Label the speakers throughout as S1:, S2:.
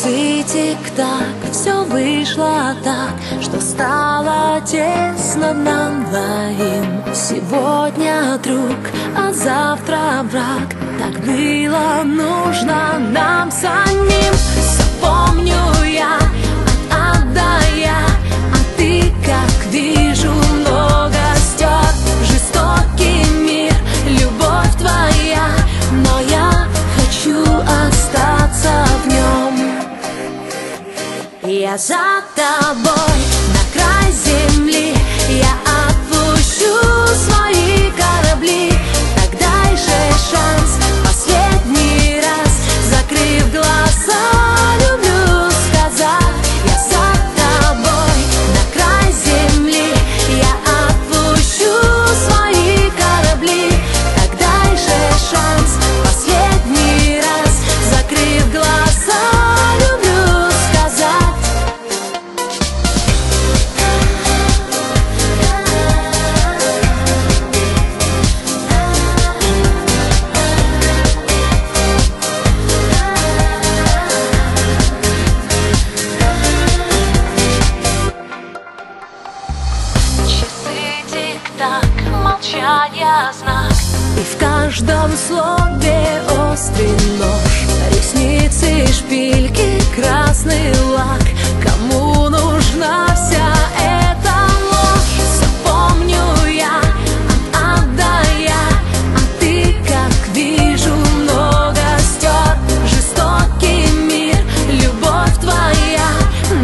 S1: Часы тик-так, все вышло так, что стало тесно нам двоим. Сегодня друг, а завтра враг. Так было нужно нам самим. Все помню я от А до Я, а ты, как вижу, много стер. Жестокий мир, любовь твоя, но я хочу остаться в нем. Я за тобой на край земли, я отпущу свои корабли. Так дай же шанс, последний раз, закрыв глаза, люблю сказать. Я за тобой на край земли, я отпущу свои корабли. Так дай же шанс, последний раз, закрыв глаза, люблю сказать. Молчание знак, и в каждом слове острый нож, ресницы, шпильки, красный лак. Кому нужна вся эта ложь? Все помню я от А до Я, а ты, как вижу, много стер. Жестокий мир, любовь твоя,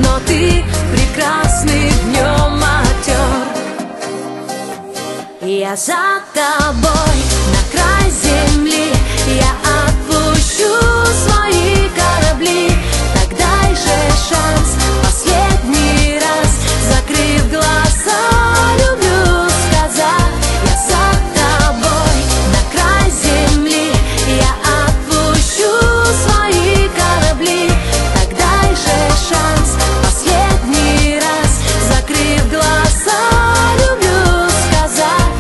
S1: но ты прекрасный днем отер. Я за тобой на край земли, я отпущу свои корабли. Так дай же шанс, последний раз, закрыв глаза, люблю сказать. Я за тобой на край земли, я отпущу свои корабли. Так дай же шанс, последний раз, закрыв глаза, люблю сказать.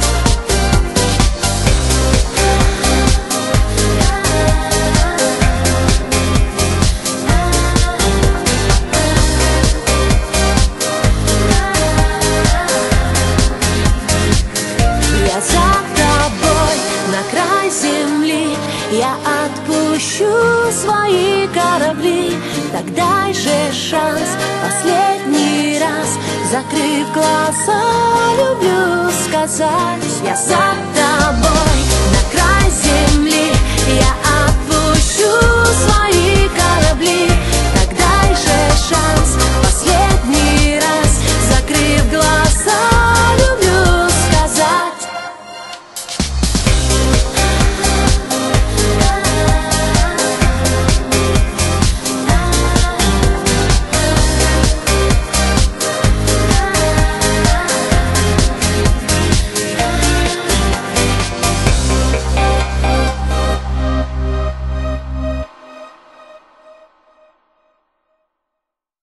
S1: Я за тобой на край земли, я отпущу свои корабли. Так дай же шанс, последний раз, закрыв глаза, люблю сказать. Я за тобой.